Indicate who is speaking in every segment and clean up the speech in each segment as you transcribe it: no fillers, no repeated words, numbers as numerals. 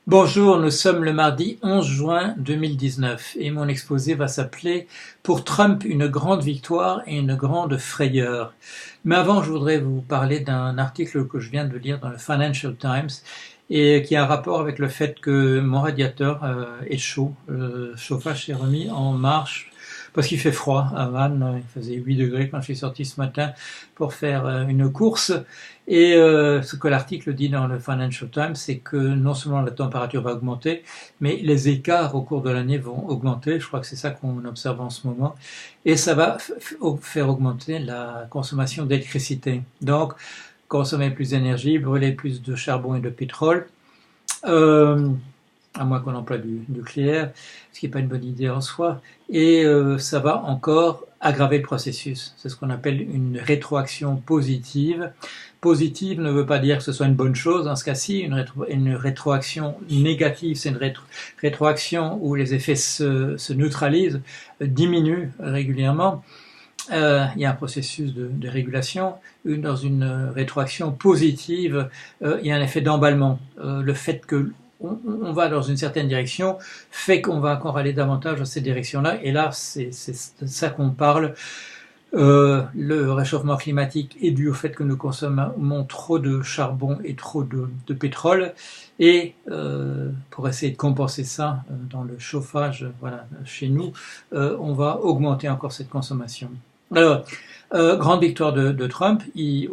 Speaker 1: Bonjour, nous sommes le mardi 11 juin 2019 et mon exposé va s'appeler « Pour Trump, une grande victoire et une grande frayeur ». Mais avant, je voudrais vous parler d'un article que je viens de lire dans le Financial Times et qui a un rapport avec le fait que mon radiateur est chaud. Le chauffage s'est remis en marche parce qu'il fait froid à Vannes. Il faisait 8 degrés quand je suis sorti ce matin pour faire une course. Et ce que l'article dit dans le Financial Times, c'est que non seulement la température va augmenter, mais les écarts au cours de l'année vont augmenter. Je crois que c'est ça qu'on observe en ce moment. Et ça va faire augmenter la consommation d'électricité. Donc, consommer plus d'énergie, brûler plus de charbon et de pétrole. À moins qu'on emploie du nucléaire, ce qui n'est pas une bonne idée en soi, et ça va encore aggraver le processus. C'est ce qu'on appelle une rétroaction positive. Positive ne veut pas dire que ce soit une bonne chose, dans ce cas-ci, une rétroaction négative, c'est une rétroaction où les effets se neutralisent, diminuent régulièrement. Il y a un processus de régulation. Dans une rétroaction positive, il y a un effet d'emballement. Le fait que on va dans une certaine direction, fait qu'on va encore aller davantage dans cette direction-là, et là, c'est de ça qu'on parle. Le réchauffement climatique est dû au fait que nous consommons trop de charbon et trop de pétrole, et pour essayer de compenser ça dans le chauffage, voilà, chez nous, on va augmenter encore cette consommation. Alors, grande victoire de Trump.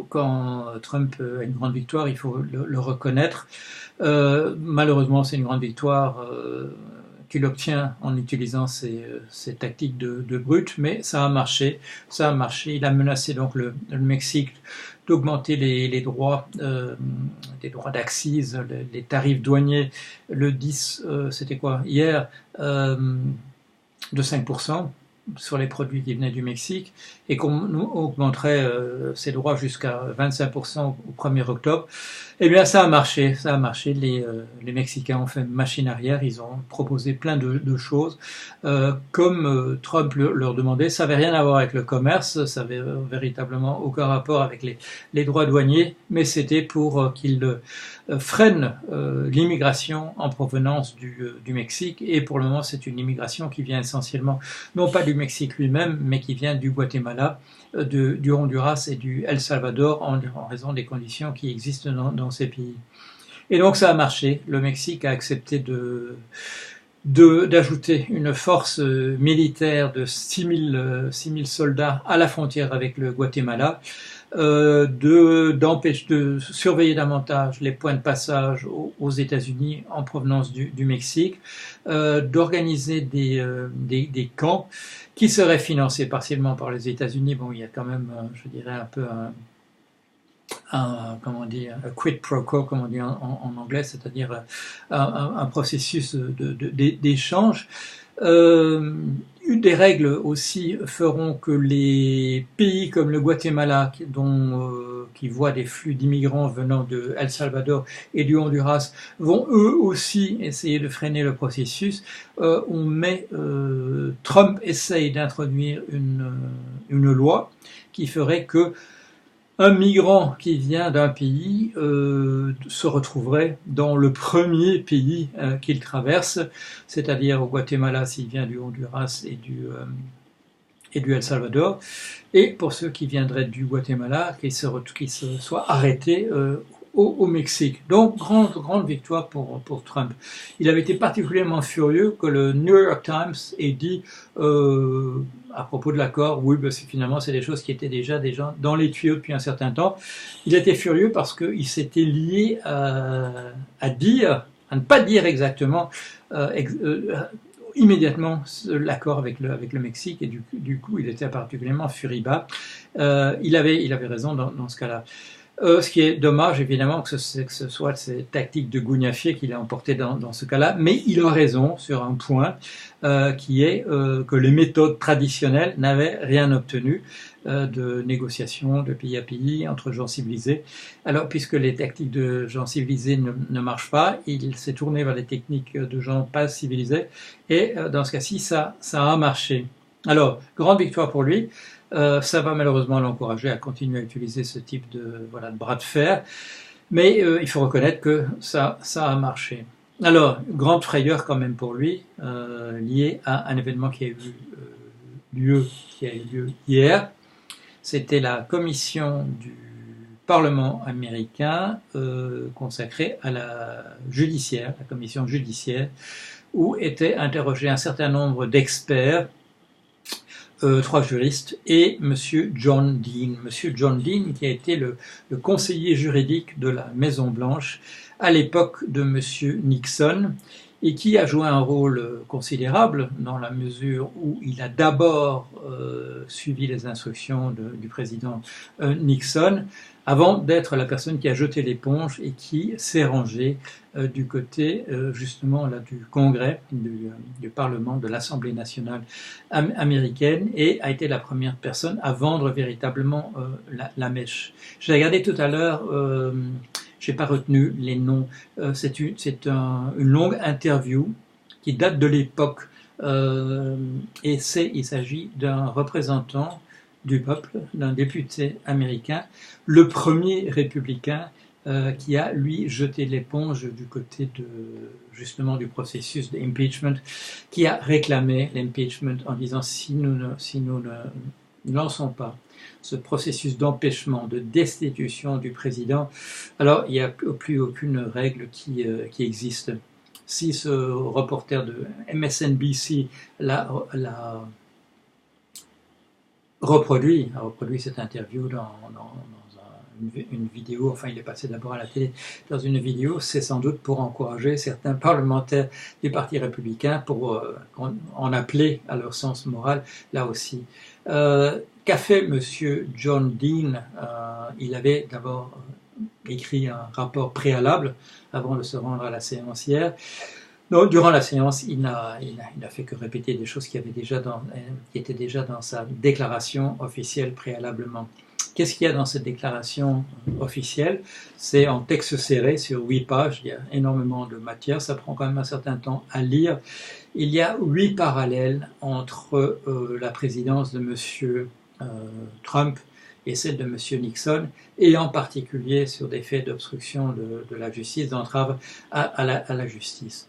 Speaker 1: Quand Trump a une grande victoire, il faut le reconnaître. Malheureusement, c'est une grande victoire qu'il obtient en utilisant ces tactiques de brute, mais ça a marché. Ça a marché. Il a menacé donc le Mexique d'augmenter les droits d'accise, les tarifs douaniers le 10, c'était quoi, hier, de 5%. Sur les produits qui venaient du Mexique, et qu'on augmenterait ces droits jusqu'à 25% au 1er octobre, eh bien ça a marché. Les Mexicains ont fait machine arrière, ils ont proposé plein de choses, comme Trump leur demandait. Ça n'avait rien à voir avec le commerce, ça n'avait véritablement aucun rapport avec les droits douaniers, mais c'était pour qu'ils freinent l'immigration en provenance du Mexique, et pour le moment c'est une immigration qui vient essentiellement, non pas du Mexique lui-même, mais qui vient du Guatemala, du Honduras et du El Salvador, en raison des conditions qui existent dans ces pays. Et donc ça a marché. Le Mexique a accepté d'ajouter une force militaire de 6000 soldats à la frontière avec le Guatemala, de surveiller davantage les points de passage aux États-Unis en provenance du Mexique, d'organiser des camps qui seraient financés partiellement par les États-Unis. Bon, il y a quand même, je dirais, un peu comment dire, un quid pro quo, comme on dit en anglais, c'est-à-dire un processus d'échange. Une des règles aussi feront que les pays comme le Guatemala, qui voient des flux d'immigrants venant de El Salvador et du Honduras, vont eux aussi essayer de freiner le processus. Trump essaye d'introduire une loi qui ferait que un migrant qui vient d'un pays se retrouverait dans le premier pays qu'il traverse, c'est-à-dire au Guatemala s'il vient du Honduras et du El Salvador, et pour ceux qui viendraient du Guatemala, qu'ils soient arrêtés au Mexique. Donc, grande victoire pour Trump. Il avait été particulièrement furieux que le New York Times ait dit à propos de l'accord, oui, finalement, c'est des choses qui étaient déjà dans les tuyaux depuis un certain temps. Il était furieux parce qu'il s'était lié à ne pas dire exactement immédiatement l'accord avec le Mexique, et du coup, il était particulièrement furibas. Il avait raison dans ce cas-là. Ce qui est dommage, évidemment, que ce soit ces tactiques de gougnafier qu'il a emporté dans ce cas-là, mais il a raison sur un point, qui est que les méthodes traditionnelles n'avaient rien obtenu de négociation de pays à pays entre gens civilisés. Alors, puisque les tactiques de gens civilisés ne marchent pas, il s'est tourné vers les techniques de gens pas civilisés, et dans ce cas-ci, ça a marché. Alors, grande victoire pour lui. Ça va malheureusement l'encourager à continuer à utiliser ce type de bras de fer, mais il faut reconnaître que ça a marché. Alors, grande frayeur quand même pour lui, liée à un événement qui a eu lieu hier. C'était la commission du Parlement américain consacrée à la commission judiciaire, où étaient interrogés un certain nombre d'experts, 3 juristes, et Monsieur John Dean. Monsieur John Dean, qui a été le conseiller juridique de la Maison-Blanche à l'époque de Monsieur Nixon, et qui a joué un rôle considérable dans la mesure où il a d'abord suivi les instructions du président Nixon, avant d'être la personne qui a jeté l'éponge et qui s'est rangée du côté justement là, du Congrès, du Parlement, de l'Assemblée nationale américaine, et a été la première personne à vendre véritablement la mèche. J'ai regardé tout à l'heure, je n'ai pas retenu les noms, c'est une longue interview qui date de l'époque, et il s'agit d'un représentant du peuple, d'un député américain, le premier républicain qui a, lui, jeté l'éponge du côté justement du processus d'impeachment, qui a réclamé l'impeachment en disant si nous ne lançons pas ce processus d'empêchement, de destitution du président, alors il n'y a plus aucune règle qui existe. Si ce reporter de MSNBC a reproduit cette interview dans une vidéo, enfin il est passé d'abord à la télé dans une vidéo, c'est sans doute pour encourager certains parlementaires du Parti républicain pour en appeler à leur sens moral là aussi. Qu'a fait Monsieur John Dean? Il avait d'abord écrit un rapport préalable avant de se rendre à la séance hier. Donc, durant la séance, il n'a fait que répéter des choses qui étaient déjà dans sa déclaration officielle préalablement. Qu'est-ce qu'il y a dans cette déclaration officielle? C'est en texte serré sur 8 pages, il y a énormément de matière, ça prend quand même un certain temps à lire. Il y a 8 parallèles entre la présidence de M. Trump et celle de M. Nixon, et en particulier sur des faits d'obstruction de la justice, d'entrave à la justice.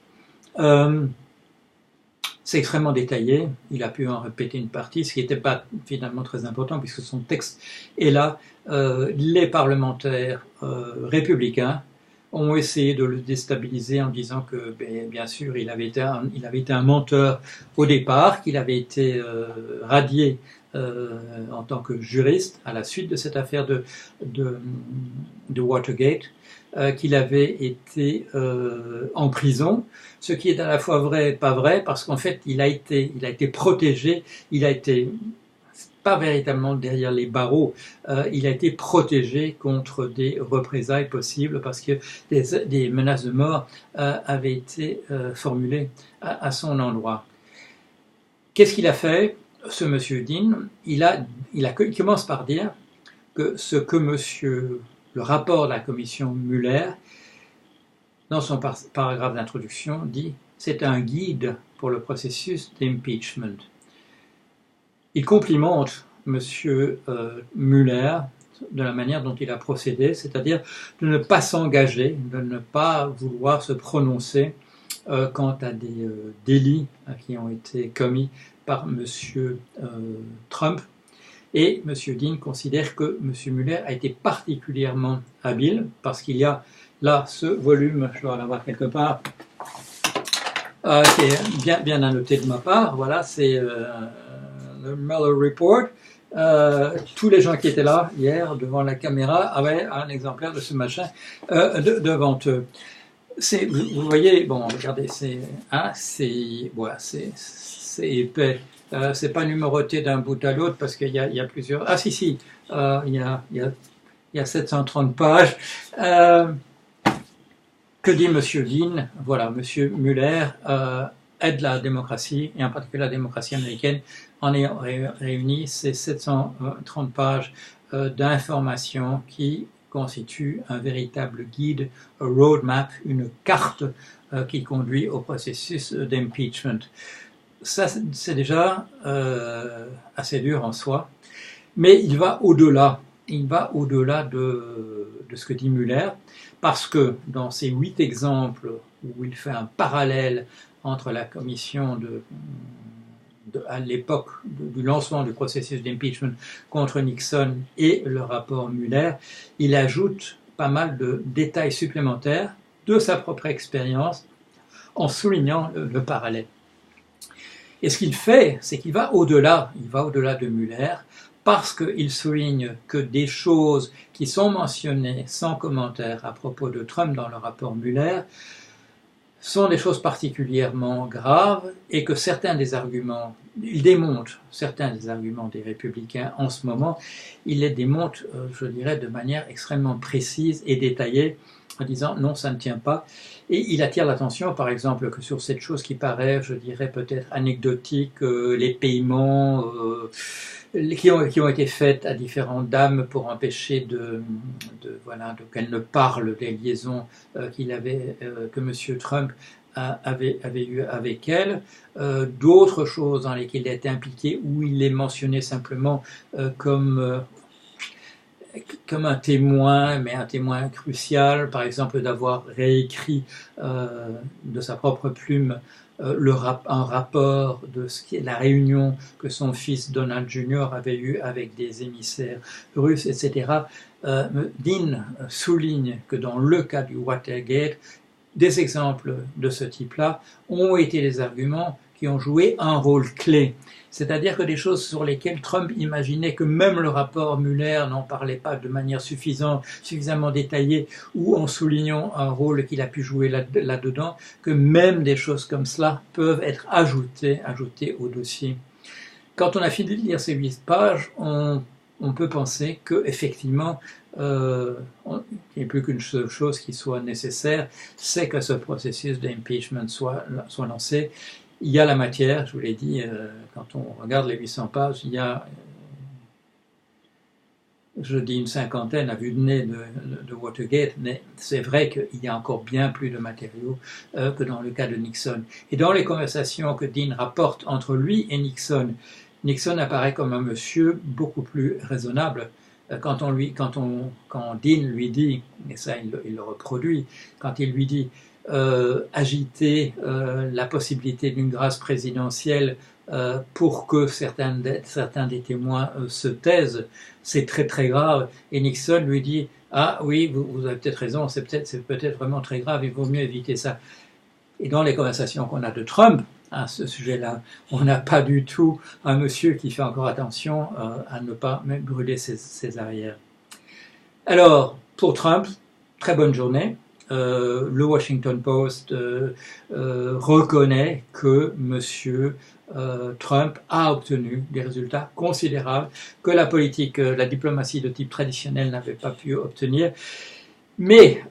Speaker 1: C'est extrêmement détaillé, il a pu en répéter une partie, ce qui n'était pas finalement très important puisque son texte est là. Les parlementaires républicains ont essayé de le déstabiliser en disant que, bien sûr, il avait été un menteur au départ, qu'il avait été radié en tant que juriste à la suite de cette affaire de Watergate, qu'il avait été en prison, ce qui est à la fois vrai et pas vrai, parce qu'en fait il a été protégé, il a été pas véritablement derrière les barreaux, il a été protégé contre des représailles possibles parce que des menaces de mort avaient été formulées à son endroit. Qu'est-ce qu'il a fait, ce monsieur Dean? Il commence par dire que ce que le rapport de la commission Mueller, dans son paragraphe d'introduction, dit « c'est un guide pour le processus d'impeachment ». Il complimente M. Mueller de la manière dont il a procédé, c'est-à-dire de ne pas s'engager, de ne pas vouloir se prononcer quant à des délits qui ont été commis par M. Trump. Et M. Dean considère que M. Mueller a été particulièrement habile parce qu'il y a là ce volume, je dois l'avoir quelque part, qui est bien annoté de ma part. Voilà, c'est le Mueller Report. Tous les gens qui étaient là hier devant la caméra avaient un exemplaire de ce machin devant eux. Vous voyez, bon, regardez, c'est épais. C'est pas numéroté d'un bout à l'autre parce qu'il y a plusieurs. Ah si, il y a 730 pages. Que dit M. Dean? Voilà, M. Mueller aide la démocratie, et en particulier la démocratie américaine, en ayant réuni ces 730 pages d'informations qui constituent un véritable guide, un roadmap, une carte qui conduit au processus d'impeachment. Ça, c'est déjà assez dur en soi, mais il va au-delà il va au-delà de ce que dit Muller, parce que dans ces 8 exemples où il fait un parallèle entre la commission à l'époque du lancement du processus d'impeachment contre Nixon et le rapport Muller, il ajoute pas mal de détails supplémentaires de sa propre expérience en soulignant le parallèle. Et ce qu'il fait, c'est qu'il va au-delà, de Muller, parce qu'il souligne que des choses qui sont mentionnées sans commentaire à propos de Trump dans le rapport Muller sont des choses particulièrement graves et que il démontre certains des arguments des républicains en ce moment, il les démontre, je dirais, de manière extrêmement précise et détaillée, en disant non, ça ne tient pas. Et il attire l'attention, par exemple, que sur cette chose qui paraît, je dirais, peut-être anecdotique, les paiements qui ont été faits à différentes dames pour empêcher qu'elles ne parlent des liaisons que M. Trump avait eu avec elles, d'autres choses dans lesquelles il était impliqué, où il les mentionnait simplement comme un témoin, mais un témoin crucial, par exemple d'avoir réécrit de sa propre plume un rapport de ce qui est la réunion que son fils Donald Jr. avait eue avec des émissaires russes, etc. Dean souligne que dans le cas du Watergate, des exemples de ce type-là ont été des arguments qui ont joué un rôle clé. C'est-à-dire que des choses sur lesquelles Trump imaginait que même le rapport Muller n'en parlait pas de manière suffisamment détaillée, ou en soulignant un rôle qu'il a pu jouer là-dedans, que même des choses comme cela peuvent être ajoutées au dossier. Quand on a fini de lire ces 8 pages, on peut penser qu'effectivement, il n'y a plus qu'une seule chose qui soit nécessaire, c'est que ce processus d'impeachment soit lancé. Il y a la matière, je vous l'ai dit, quand on regarde les 800 pages, il y a, je dis une cinquantaine à vue de nez de Watergate, mais c'est vrai qu'il y a encore bien plus de matériaux que dans le cas de Nixon. Et dans les conversations que Dean rapporte entre lui et Nixon, Nixon apparaît comme un monsieur beaucoup plus raisonnable. Quand Dean lui dit, et ça il le reproduit, quand il lui dit agiter la possibilité d'une grâce présidentielle pour que certains des témoins se taisent, c'est très très grave. Et Nixon lui dit ah oui, vous avez peut-être raison, c'est peut-être vraiment très grave, il vaut mieux éviter ça. Et dans les conversations qu'on a de Trump à ce sujet-là, on n'a pas du tout un monsieur qui fait encore attention à ne pas même brûler ses arrières. Alors, pour Trump, très bonne journée. Le Washington Post reconnaît que monsieur Trump a obtenu des résultats considérables que la diplomatie de type traditionnel n'avait pas pu obtenir. Mais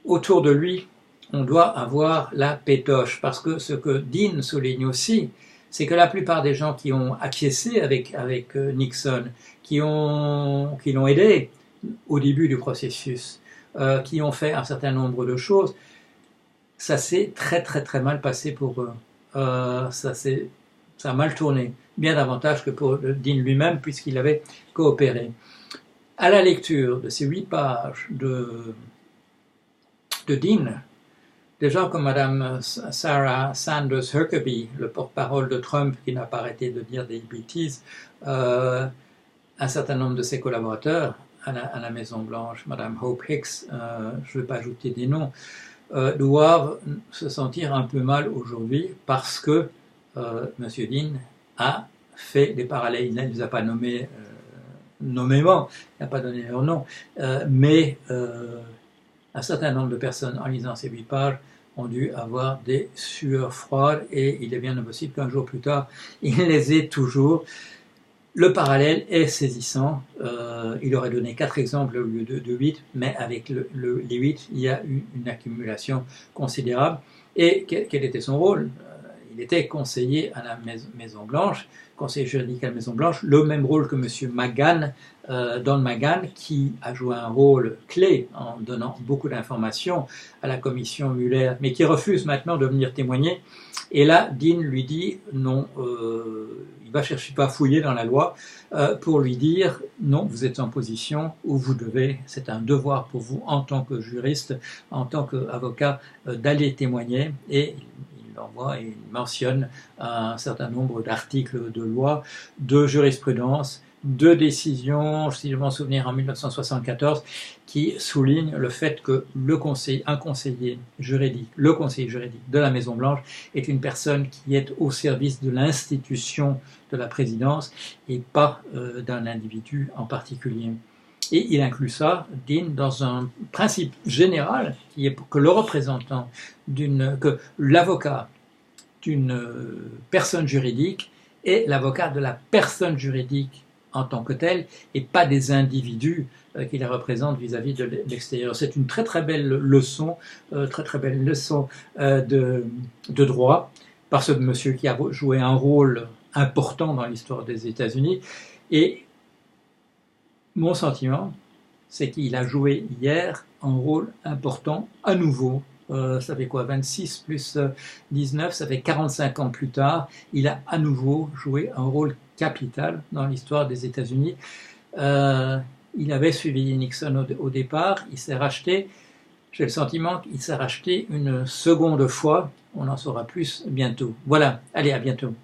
Speaker 1: autour de lui, on doit avoir la pétoche, parce que ce que Dean souligne aussi, c'est que la plupart des gens qui ont acquiescé avec Nixon, qui l'ont aidé au début du processus, qui ont fait un certain nombre de choses, ça s'est très très très mal passé pour eux. Ça a mal tourné, bien davantage que pour Dean lui-même, puisqu'il avait coopéré. À la lecture de ces 8 pages de Dean, des gens comme Madame Sarah Sanders Huckabee, le porte-parole de Trump qui n'a pas arrêté de dire des bêtises, un certain nombre de ses collaborateurs à la Maison-Blanche, Madame Hope Hicks, je ne vais pas ajouter des noms, doivent se sentir un peu mal aujourd'hui parce que M. Dean a fait des parallèles. Il ne les a pas nommés nommément, il n'a pas donné leur nom, mais un certain nombre de personnes en lisant ces 8 pages ont dû avoir des sueurs froides et il est bien possible qu'un jour plus tard, il les ait toujours. Le parallèle est saisissant. Il aurait donné 4 exemples au lieu de 8, mais avec les 8, il y a eu une accumulation considérable. Et quel était son rôle ? il était conseiller à la Maison Blanche, conseiller juridique à la Maison Blanche, le même rôle que M. McGahn, Don McGahn, qui a joué un rôle clé en donnant beaucoup d'informations à la commission Mueller, mais qui refuse maintenant de venir témoigner. Et là, Dean lui dit non, il va chercher pas à fouiller dans la loi pour lui dire non, vous êtes en position où vous devez, c'est un devoir pour vous en tant que juriste, en tant qu'avocat, d'aller témoigner. Et il envoie et il mentionne un certain nombre d'articles de loi, de jurisprudence, de décisions, si je m'en souviens, en 1974, qui soulignent le fait que le conseiller juridique de la Maison Blanche est une personne qui est au service de l'institution de la présidence et pas d'un individu en particulier. Et il inclut ça, Dean, dans un principe général qui est que le représentant que l'avocat d'une personne juridique est l'avocat de la personne juridique en tant que telle et pas des individus qui la représentent vis-à-vis de l'extérieur. C'est une très très belle leçon, de droit par ce monsieur qui a joué un rôle important dans l'histoire des États-Unis. Et mon sentiment, c'est qu'il a joué hier un rôle important à nouveau. Ça fait quoi, 26 plus 19, ça fait 45 ans plus tard, il a à nouveau joué un rôle capital dans l'histoire des États-Unis. Il avait suivi Nixon au départ, il s'est racheté, j'ai le sentiment qu'il s'est racheté une seconde fois, on en saura plus bientôt. Voilà, allez, à bientôt.